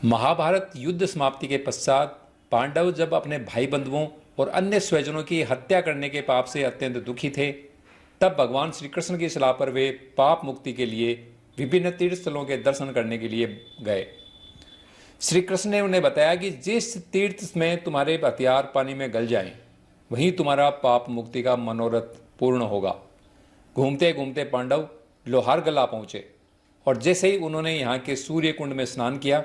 महाभारत युद्ध समाप्ति के पश्चात पांडव जब अपने भाई बंधुओं और अन्य स्वजनों की हत्या करने के पाप से अत्यंत दुखी थे, तब भगवान श्री कृष्ण की सलाह पर वे पाप मुक्ति के लिए विभिन्न तीर्थ स्थलों के दर्शन करने के लिए गए। श्री कृष्ण ने उन्हें बताया कि जिस तीर्थ में तुम्हारे हथियार पानी में गल जाएं, वहीं तुम्हारा पाप मुक्ति का मनोरथ पूर्ण होगा। घूमते घूमते पांडव लोहारगल आ पहुंचे और जैसे ही उन्होंने यहाँ के सूर्य कुंड में स्नान किया,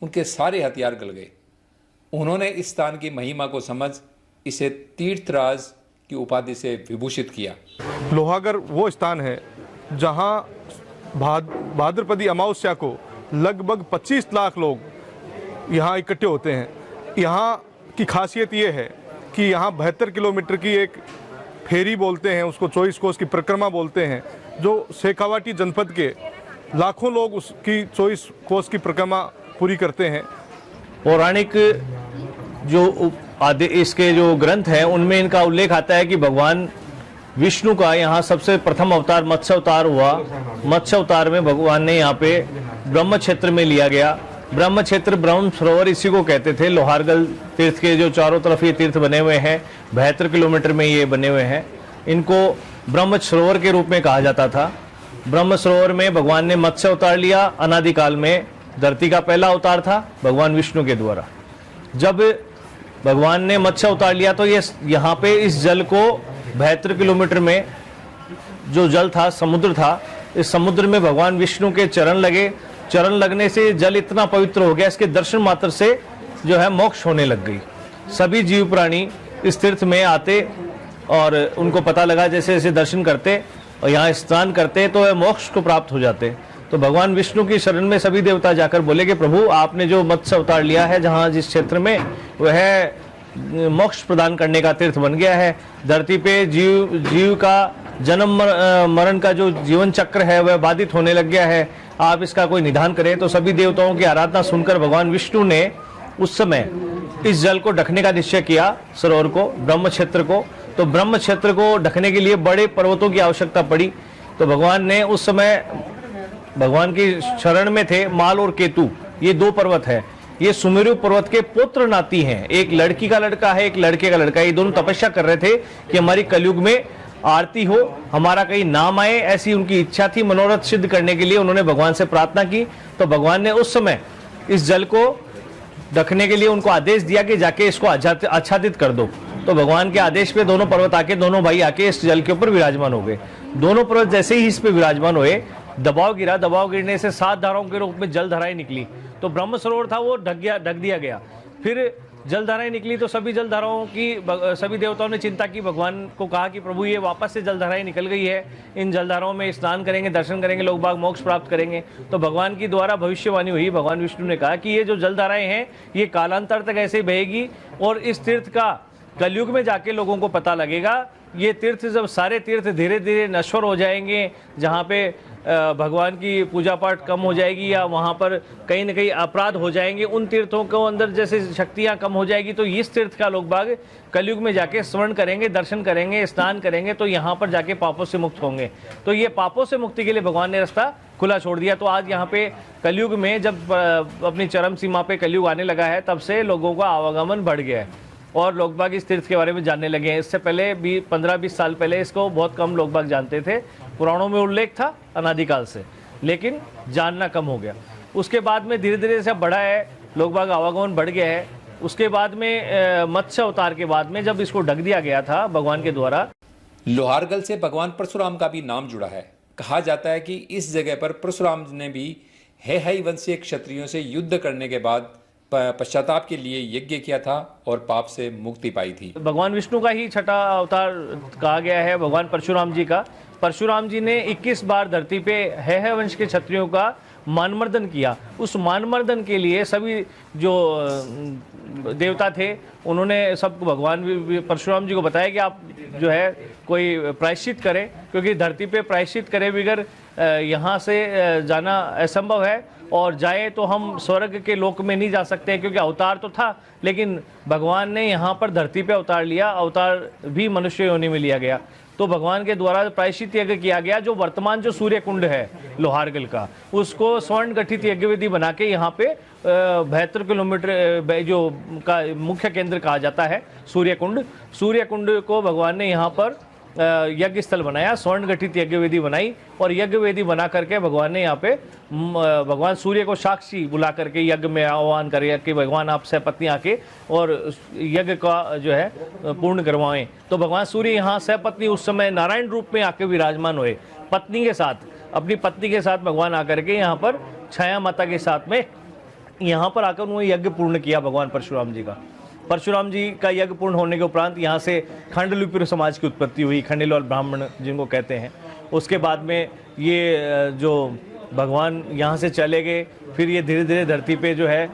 उनके सारे हथियार गल गए। उन्होंने इस स्थान की महिमा को समझ इसे तीर्थराज की उपाधि से विभूषित किया। लोहागर वो स्थान है जहाँ भाद्रपदी अमावस्या को लगभग 25 लाख लोग यहाँ इकट्ठे होते हैं। यहाँ की खासियत ये है कि यहाँ 72 किलोमीटर की एक फेरी बोलते हैं, उसको 24 कोस की परिक्रमा बोलते हैं, जो शेखावाटी जनपद के लाखों लोग उसकी 24 कोस की परिक्रमा पूरी करते हैं। पौराणिक जो इसके जो ग्रंथ हैं उनमें इनका उल्लेख आता है कि भगवान विष्णु का यहाँ सबसे प्रथम अवतार मत्स्य अवतार हुआ। मत्स्य अवतार में भगवान ने यहाँ पे ब्रह्म क्षेत्र में लिया गया। ब्रह्म क्षेत्र, ब्रह्म सरोवर इसी को कहते थे। लोहारगल तीर्थ के जो चारों तरफ ये तीर्थ बने हुए हैं, 72 किलोमीटर में ये बने हुए हैं, इनको ब्रह्म सरोवर के रूप में कहा जाता था। ब्रह्म सरोवर में भगवान ने मत्स्य अवतार लिया। अनादिकाल में धरती का पहला अवतार था भगवान विष्णु के द्वारा। जब भगवान ने मत्स्य अवतार लिया तो ये यहाँ पे इस जल को 72 किलोमीटर में जो जल था, समुद्र था, इस समुद्र में भगवान विष्णु के चरण लगे। चरण लगने से जल इतना पवित्र हो गया, इसके दर्शन मात्र से जो है मोक्ष होने लग गई। सभी जीव प्राणी इस तीर्थ में आते और उनको पता लगा जैसे जैसे दर्शन करते और यहाँ स्नान करते तो वह मोक्ष को प्राप्त हो जाते। तो भगवान विष्णु की शरण में सभी देवता जाकर बोले कि प्रभु, आपने जो मत्स्य अवतार लिया है, जहाँ जिस क्षेत्र में वह मोक्ष प्रदान करने का तीर्थ बन गया है। धरती पे जीव का जन्म मरण का जो जीवन चक्र है वह बाधित होने लग गया है, आप इसका कोई निदान करें। तो सभी देवताओं की आराधना सुनकर भगवान विष्णु ने उस समय इस जल को ढकने का निश्चय किया, सरोवर को, ब्रह्म क्षेत्र को। तो ब्रह्म क्षेत्र को ढकने के लिए बड़े पर्वतों की आवश्यकता पड़ी। तो भगवान ने उस समय, भगवान की शरण में थे माल और केतु, ये दो पर्वत है। ये सुमेरु पर्वत के पुत्र नाती हैं। एक लड़की का लड़का है, एक लड़के का लड़का है। ये दोनों तपस्या कर रहे थे कि हमारी कलयुग में आरती हो, हमारा कहीं नाम आए, ऐसी उनकी इच्छा थी। मनोरथ सिद्ध करने के लिए उन्होंने भगवान से प्रार्थना की। तो भगवान ने उस समय इस जल को ढकने के लिए उनको आदेश दिया कि जाके इसको आच्छादित कर दो। तो भगवान के आदेश पे दोनों पर्वत आके, दोनों भाई आके इस जल के ऊपर विराजमान हो गए। दोनों पर्वत जैसे ही इस पे विराजमान हुए, दबाव गिरा। दबाव गिरने से 7 धाराओं के रूप में जल धाराएं निकली। तो ब्रह्म सरोवर था वो ढक दिया गया। फिर जल धाराएं निकली तो सभी जल धाराओं की सभी देवताओं ने चिंता की, भगवान को कहा कि प्रभु, ये वापस से जल धाराएं निकल गई है, इन जल धाराओं में स्नान करेंगे, दर्शन करेंगे, लोग बाग मोक्ष प्राप्त करेंगे। तो भगवान की द्वारा भविष्यवाणी हुई। भगवान विष्णु ने कहा कि ये जो जल धाराएं हैं ये कालांतर तक ऐसे बहेगी और इस तीर्थ का कलयुग में जाके लोगों को पता लगेगा। ये तीर्थ, जब सारे तीर्थ धीरे धीरे नश्वर हो जाएंगे, जहाँ पे भगवान की पूजा पाठ कम हो जाएगी या वहाँ पर कहीं ना कहीं अपराध हो जाएंगे, उन तीर्थों को अंदर जैसे शक्तियाँ कम हो जाएगी, तो इस तीर्थ का लोग बाग कलयुग में जाके स्मरण करेंगे, दर्शन करेंगे, स्नान करेंगे, तो यहाँ पर जाके पापों से मुक्त होंगे। तो ये पापों से मुक्ति के लिए भगवान ने रास्ता खुला छोड़ दिया। तो आज यहाँ पे कलयुग में जब अपनी चरम सीमा पे कलयुग आने लगा है, तब से लोगों का आवागमन बढ़ गया है और लोग बाग इस तीर्थ के बारे में जानने लगे हैं। इससे पहले 15-20 साल पहले इसको बहुत कम लोग बाग जानते थे। पुराणों में उल्लेख था अनादिकाल से, लेकिन जानना कम हो गया। उसके बाद में धीरे धीरे से बढ़ा है, लोग बाग आवागमन बढ़ गया है। उसके बाद में मत्स्य अवतार के बाद में जब इसको ढक दिया गया था भगवान के द्वारा। लोहारगल से भगवान परशुराम का भी नाम जुड़ा है। कहा जाता है कि इस जगह पर परशुराम ने भी हेहई वंशीय क्षत्रियों से युद्ध करने के बाद पश्चाताप के लिए यज्ञ किया था और पाप से मुक्ति पाई थी। भगवान विष्णु का ही छठा अवतार कहा गया है भगवान परशुराम जी का। परशुराम जी ने 21 बार धरती पे हेहय वंश के क्षत्रियों का मानमर्दन किया। उस मानमर्दन के लिए सभी जो देवता थे उन्होंने सब भगवान परशुराम जी को बताया कि आप जो है कोई प्रायश्चित करें, क्योंकि धरती पे प्रायश्चित करे बगैर यहाँ से जाना असंभव है, और जाए तो हम स्वर्ग के लोक में नहीं जा सकते, क्योंकि अवतार तो था लेकिन भगवान ने यहाँ पर धरती पे अवतार लिया। अवतार भी मनुष्य योनि में लिया गया। तो भगवान के द्वारा प्रायश्चित यज्ञ किया गया। जो वर्तमान जो सूर्य कुंड है लोहारगल का, उसको स्वर्ण गठित यज्ञ वेदी बना के यहाँ पे 72 किलोमीटर जो का मुख्य केंद्र कहा जाता है सूर्य कुंड को भगवान ने यहाँ पर यज्ञ स्थल बनाया, स्वर्ण गठित यज्ञ वेदी बनाई और यज्ञ वेदी बना करके भगवान ने यहाँ पे भगवान सूर्य को साक्षी बुला करके यज्ञ में आह्वान करे कि भगवान आप सहपत्नी आके और यज्ञ का जो है पूर्ण करवाएं। तो भगवान सूर्य यहाँ सहपत्नी उस समय नारायण रूप में आके विराजमान हुए, पत्नी के साथ, अपनी पत्नी के साथ भगवान आकर के यहाँ पर छाया माता के साथ में यहाँ पर आकर उन्होंने यज्ञ पूर्ण किया भगवान परशुराम जी का। परशुराम जी का यज्ञ पूर्ण होने के उपरांत यहाँ से खांडलिपुर समाज की उत्पत्ति हुई, खंडेलवाल ब्राह्मण जिनको कहते हैं। उसके बाद में ये जो भगवान यहाँ से चले गए, फिर ये धीरे धीरे धरती पे जो है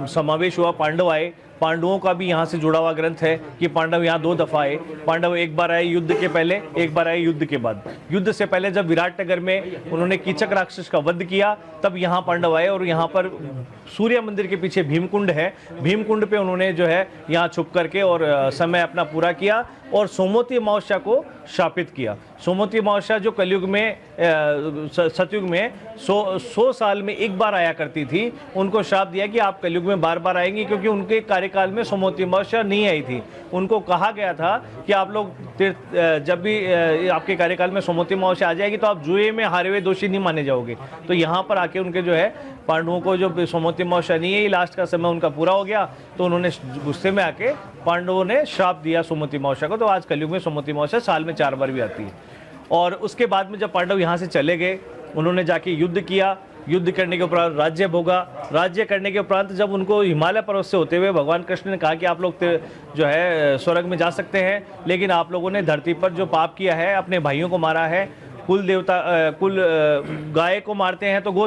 समावेश हुआ, पांडव आए। पांडवों का भी यहाँ से जुड़ा हुआ ग्रंथ है कि पांडव यहाँ 2 दफा आए। पांडव एक बार आए युद्ध के पहले, एक बार आए युद्ध के बाद। युद्ध से पहले जब विराटनगर में उन्होंने कीचक राक्षस का वध किया तब यहाँ पांडव आए और यहाँ पर सूर्य मंदिर के पीछे भीमकुंड है, भीमकुंड पे उन्होंने जो है यहाँ छुप करके और समय अपना पूरा किया और सोमवती अमावस्या को शापित किया। सोमवती अमावस्या जो कलयुग में सतयुग में 100 साल में एक बार आया करती थी, उनको शाप दिया कि आप कलयुग में बार बार आएंगे, क्योंकि उनके कार्यकाल में सोमवती अमावस्या नहीं आई थी। उनको कहा गया था कि आप लोग जब भी आपके कार्यकाल में सोमवती अमावस्या आ जाएगी तो आप जुए में हारे हुए दोषी नहीं माने जाओगे। तो यहाँ पर आके उनके जो है पांडवों को जो सोमवती अमावस्या नहीं है, लास्ट का समय उनका पूरा हो गया, तो उन्होंने गुस्से में आके पांडवों ने श्राप दिया सोमवती अमावस्या को। तो आज कलयुग में सोमवती अमावस्या साल में 4 बार भी आती है। और उसके बाद में जब पांडव यहाँ से चले गए, उन्होंने जाके युद्ध किया, युद्ध करने के उपरांत राज्य भोगा। राज्य करने के उपरांत जब उनको हिमालय पर्वत से होते हुए भगवान कृष्ण ने कहा कि आप लोग जो है स्वर्ग में जा सकते हैं, लेकिन आप लोगों ने धरती पर जो पाप किया है, अपने भाइयों को मारा है, कुल देवता कुल गाय को मारते हैं तो गो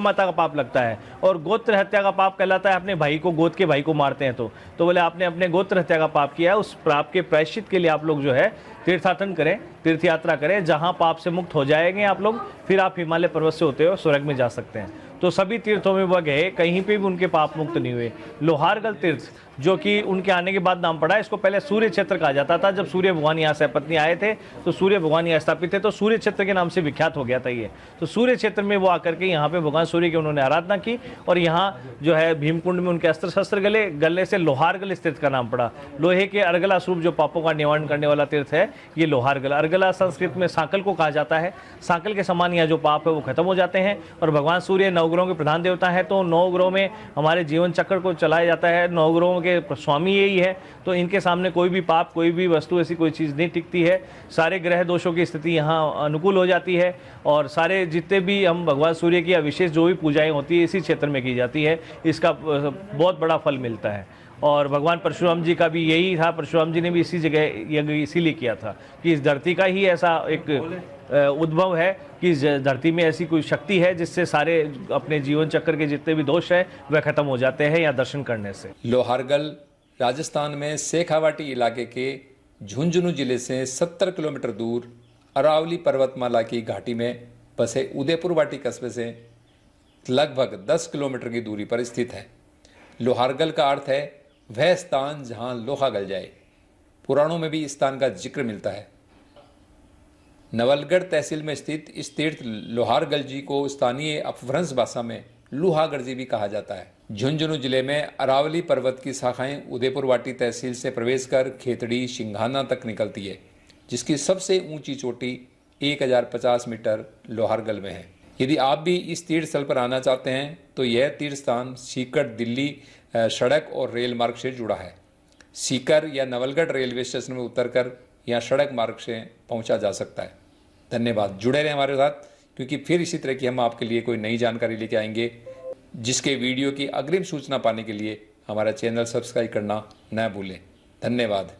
माता का पाप लगता है, और गोत्र हत्या का पाप कहलाता है अपने भाई को, गोद के भाई को मारते हैं तो बोले आपने अपने गोत्र हत्या का पाप किया है, उस पाप के प्रायश्चित के लिए आप लोग जो है तीर्थाटन करें, तीर्थ यात्रा करें, जहां पाप से मुक्त हो जाएंगे आप लोग, फिर आप हिमालय पर्वत से होते हो स्वर्ग में जा सकते हैं। तो सभी तीर्थों में वह गए, कहीं पे भी उनके पाप मुक्त नहीं हुए। लोहारगल तीर्थ जो कि उनके आने के बाद नाम पड़ा, इसको पहले सूर्य क्षेत्र कहा जाता था। जब सूर्य भगवान यहाँ सहपत्नी आए थे तो सूर्य भगवान यहाँ स्थापित थे, तो सूर्य क्षेत्र के नाम से विख्यात हो गया था ये। तो सूर्य क्षेत्र में वो आकर के यहाँ पे भगवान सूर्य की उन्होंने आराधना की, और यहाँ जो है भीमकुंड में उनके अस्त्र शस्त्र गले से लोहारगल इस तीर्थ का नाम पड़ा। लोहे के अर्गला स्वरूप जो पापों का निवारण करने वाला तीर्थ है ये लोहारगल। अर्गला संस्कृत में सांकल को कहा जाता है। सांकल के समान यहाँ जो पाप है वो खत्म हो जाते हैं। और भगवान सूर्य 9 ग्रहों के प्रधान देवता है, तो 9 ग्रहों में हमारे जीवन चक्र को चलाया जाता है, 9 ग्रहों के स्वामी यही है। तो इनके सामने कोई भी पाप, कोई भी वस्तु, ऐसी कोई चीज़ नहीं टिकती है। सारे ग्रह दोषों की स्थिति यहाँ अनुकूल हो जाती है, और सारे जितने भी हम भगवान सूर्य की विशेष जो भी पूजाएं होती है इसी क्षेत्र में की जाती है, इसका बहुत बड़ा फल मिलता है। और भगवान परशुराम जी का भी यही था, परशुराम जी ने भी इसी जगह यज्ञ इसीलिए किया था कि इस धरती का ही ऐसा एक उद्भव है कि इस धरती में ऐसी कोई शक्ति है जिससे सारे अपने जीवन चक्र के जितने भी दोष हैं वह खत्म हो जाते हैं या दर्शन करने से। लोहारगल राजस्थान में शेखावाटी इलाके के झुंझुनू जिले से 70 किलोमीटर दूर अरावली पर्वतमाला की घाटी में बसे उदयपुर वाटी कस्बे से लगभग 10 किलोमीटर की दूरी पर स्थित है। लोहारगल का अर्थ है वह स्थान जहां लोहा गल जाए। पुराणों में भी इस स्थान का जिक्र मिलता है। नवलगढ़ तहसील में स्थित इस तीर्थ लोहारगल जी को स्थानीय अपभ्रंश भाषा में लुहागढ़ जी भी कहा जाता है। झुंझुनू जिले में अरावली पर्वत की शाखाएं उदयपुर वाटी तहसील से प्रवेश कर खेतड़ी सिंघाना तक निकलती है, जिसकी सबसे ऊंची चोटी 1050 मीटर लोहारगल में है। यदि आप भी इस तीर्थ स्थल पर आना चाहते हैं तो यह तीर्थ स्थान सीकर दिल्ली सड़क और रेल मार्ग से जुड़ा है। सीकर या नवलगढ़ रेलवे स्टेशन में उतरकर यहाँ सड़क मार्ग से पहुँचा जा सकता है। धन्यवाद। जुड़े रहें हमारे साथ, क्योंकि फिर इसी तरह की हम आपके लिए कोई नई जानकारी लेके आएंगे, जिसके वीडियो की अग्रिम सूचना पाने के लिए हमारा चैनल सब्सक्राइब करना न भूलें। धन्यवाद।